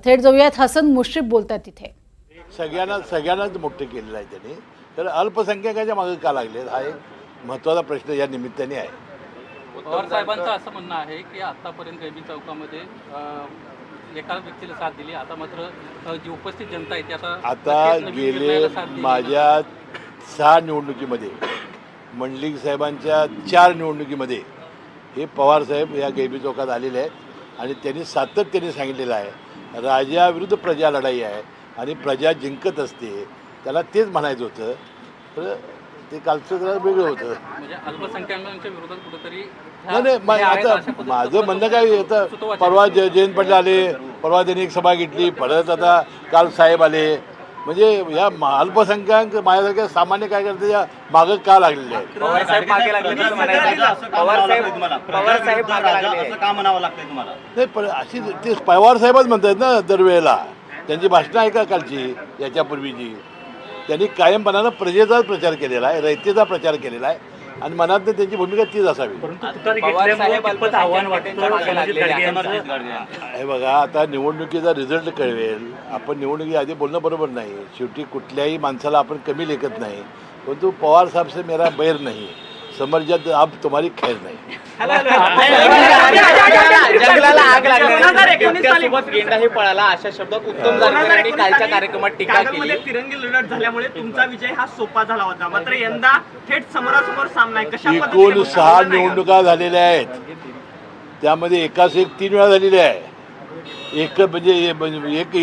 थेट जाऊयात, हसन मुश्रीफ बोलतात तिथे. सगळ्यांनाच मोठे केलेलं आहे त्यांनी. तर अल्पसंख्याकाच्या मागे का लागले हा एक महत्त्वाचा प्रश्न या निमित्ताने आहे. पवार साहेबांचं असं म्हणणं आहे की आतापर्यंत गैबी चौकामध्ये एका व्यक्तीला साथ दिली, आता मात्र जी उपस्थित जनता आहे ती आता गेले माझ्या 6 निवडणुकीमध्ये मंडलिक साहेबांच्या 4 निवडणुकीमध्ये हे पवार साहेब या गैबी चौकात आलेले आहेत आणि त्यांनी सातत्याने सांगितलेलं आहे राजाविरुद्ध प्रजा लढाई आहे आणि प्रजा जिंकत असते. त्याला तेच म्हणायचं होतं. तर ते कालचं जरा वेगळं होतं. म्हणजे अल्पसंख्याकांच्या विरोधात कुठेतरी नाही आता माझं म्हणणं काय, आता परवा जयंत पाटील आले, परवा त्यांनी एक सभा घेतली, परत आता काल साहेब आले. म्हणजे या अल्पसंख्याक माझ्यासारख्या सामान्य काय करते या मागं का लागलेले आहेत. पवार साहेब मागे लागले असं म्हणायचं. पवार साहेब मागे लागले असं का म्हणावं लागतंय तुम्हाला? नाही पण अशी ते पवार साहेबच म्हणतात ना दरवेळेला. त्यांची भाषणं ऐका कालची याच्यापूर्वीची. त्यांनी कायमपणानं प्रजेचाच प्रचार केलेला आहे, रयतेचा प्रचार केलेला आहे आणि मनात त्यांची भूमिका तीच असावी. हे बघा आता निवडणुकीचा रिझल्ट कळवेल. आपण निवडणुकी आधी बोलणं बरोबर नाही. शेवटी कुठल्याही माणसाला आपण कमी लेखत नाही. परंतु पवार साहेब से मेरा बैर नाही, समर्जात अब तुम्हारी खैर नाही. जंगलाला आग लागल्यासोबत गेंडाही पळाला अशा शब्दात उत्तम जानकरांनी कालच्या कार्यक्रमात टीका केली. तिरंगी लढत झाल्यामुळे तुमचा विजय हा सोपा झाला होता, मात्र यंदा थेट समोरासमोर सामना आहे. कशा एकूण 6 निवडणुका झालेल्या आहेत, त्यामध्ये एकाच एक 3 वेळा झालेली आहे. एक म्हणजे एक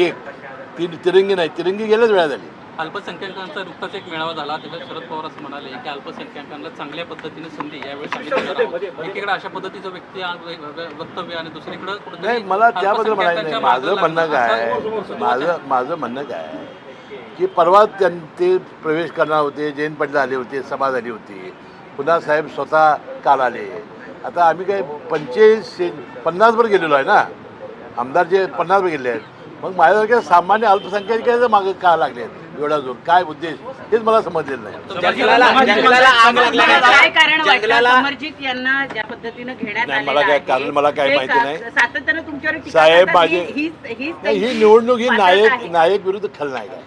तिरंगी नाही, तिरंगी गेल्याच वेळा झाली. अल्पसंख्याकांचा नुकताच एक मेळावा झाला, त्याच्यात शरद पवार असं म्हणाले की अल्पसंख्याकांना चांगल्या पद्धतीने संधी यावेळी सांगितली. एकीकडे अशा पद्धतीचं वक्तव्य आणि दुसरीकडे नाही, मला त्याबद्दल म्हणायचं नाही. माझं म्हणणं काय की परवा ते प्रवेश करणार होते, जयंत पाटील आले होते, सभा झाली होती, पुन्हा साहेब स्वतः काल आले. आता आम्ही काय 50 वर गेलेलो आहे ना, आमदार जे 50 वर गेले आहेत. मग माझ्यासारख्या सामान्य अल्पसंख्याकाच्या मागे का लागले आहेत एवढा जोर, काय उद्देश हेच मला समजलेलं नाही. काय कारण वाटतं समर्जित यांना ज्या पद्धतीने घेण्यात आलेलं मला काय माहिती नाही. सातत्याने तुमच्यावर टीका साहेब करतात माझे ही निवडणूक ही नायक विरुद्ध खलनायक आहे.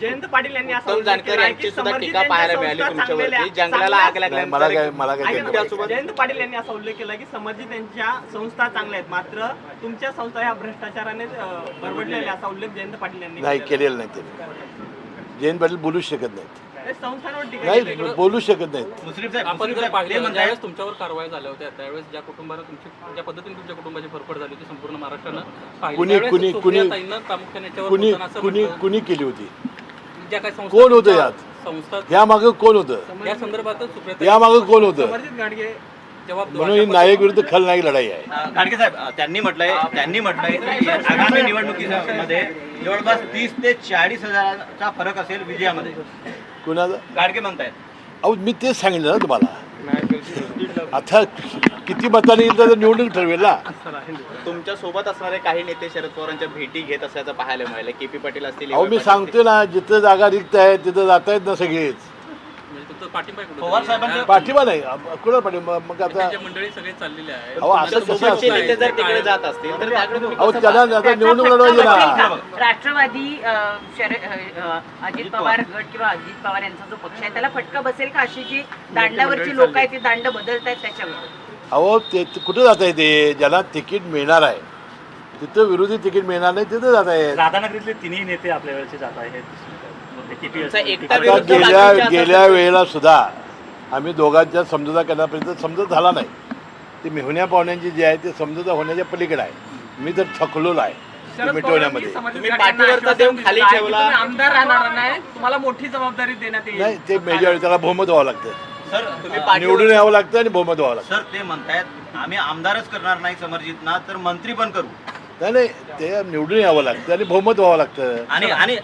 जयंत पाटील यांनी असं उत्तम जानकर यांची सुद्धा टीका पाहायला मिळाली तुमच्यावरती. जंगलाला आग लागल्यानंतर मला काय जयंत पाटील यांनी असा उल्लेख केला की समर्जित यांच्या संस्था चांगल्या आहेत, मात्र तुमच्या संस्था ह्या भ्रष्टाचाराने बरबडलेल्या, असा उल्लेख जयंत पाटील यांनी नाही केलेला नाही. त्यांनी जयंत पाटील बोलूच शकत नाहीत. संस्थांवर टीका नाही बोलू शकत नाहीत. आपण जर पाहिलं ज्यावेळेस तुमच्यावर कारवाई झाल्या होत्या त्यावेळेस ज्या कुटुंबाला ज्या पद्धतीने तुमच्या कुटुंबाची फरफड झाली होती संपूर्ण महाराष्ट्रानं कुणी केली होती? ज्या काही कोण होतं यात? संस्था या मागे कोण होतं? या संदर्भात या मागे कोण होतं? समर्जित गाडगे म्हणून ही नायक विरुद्ध खलनायक लढाई आहे. गाडगे साहेब त्यांनी म्हटलंय की आगामी निवडणुकीमध्ये जवळपास 30 ते 40 हजाराचा फरक असेल विजयामध्ये. कुणाला? गाडगे म्हणतायत. अहो मी तेच सांगितलं ना तुम्हाला. आता किती मतांनी येईल तर निवडणूक ठरवेल ना. तुमच्या सोबत असणारे काही नेते शरद पवारांच्या भेटी घेत असल्याचं पाहायला मिळालं. केपी पाटील असतील. अहो मी सांगतोय ना, जिथं जागा रिक्त आहे तिथं जात आहेत ना सगळेच. पवार साहेबांच्या पाठिंबा नाही कुणाला पाठिंबा? मग आता मंडळी सगळे चाललेले आहे. अहो असं कसं सोबतचे नेते असतं? जर तिकडे जात असतील तर त्याकडे तुम्ही अहो कसं त्याला आता निवडणूक लढवायची ना. राष्ट्रवादी अजित पवार गट किंवा अजित पवार यांचा जो पक्ष आहे त्याला फटका बसेल का? अशी जी दांडावरची लोक आहेत ती दांड बदलतायत त्याच्यावर. अहो ते कुठं जात आहे? ते ज्याला तिकीट मिळणार आहे तिथं विरोधी तिकीट मिळणार नाही तिथं जात आहे. राधानगरीतले तिन्ही नेते आपल्या वेळेचे जात आहेत. गेल्या वेळेला सुद्धा आम्ही दोघांच्या समजुता करण्यापर्यंत समजत झाला नाही. ते मेहुण्या पाहुण्यांची जी आहे ते समजुता होण्याच्या पलीकडे आहे. मी तर थकलोला आहे ते मिटवण्यामध्ये. तुम्ही पाठीवरचा देऊन खाली ठेवला. आमदार राहणार नाही, तुम्हाला मोठी जबाबदारी देण्यात येईल. नाही ते मेजॉरिटी त्याला बहुमत व्हावं लागतं. सर तुम्ही निवडून यावं लागतं आणि बहुमत व्हावं लागतं. सर ते म्हणतायत आम्ही आमदारच करणार नाही समर्जितना तर मंत्री पण करू. नाही ते निवडून यावं लागतं आणि बहुमत व्हावं लागतं. आणि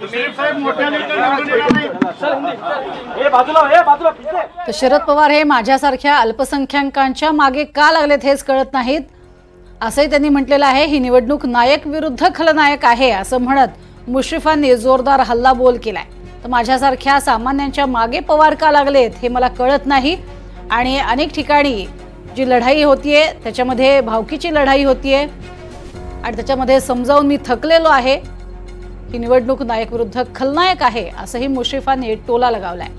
तर शरद पवार हे माझ्यासारख्या अल्पसंख्याकांच्या मागे का लागलेत हेच कळत नाहीत असंही त्यांनी म्हटलेलं आहे. ही निवडणूक नायक विरुद्ध खलनायक आहे असं म्हणत मुश्रीफांनी जोरदार हल्लाबोल केलाय. तर माझ्यासारख्या सामान्यांच्या मागे पवार का लागलेत हे मला कळत नाही. आणि अनेक ठिकाणी जी लढाई होतीये त्याच्यामध्ये भावकीची लढाई होतीये आणि त्याच्यामध्ये समजावून मी थकलेलो आहे, ही निवडणूक नायक विरुद्ध खलनायक आहे असंही मुश्रीफांनी टोला लगावलाय.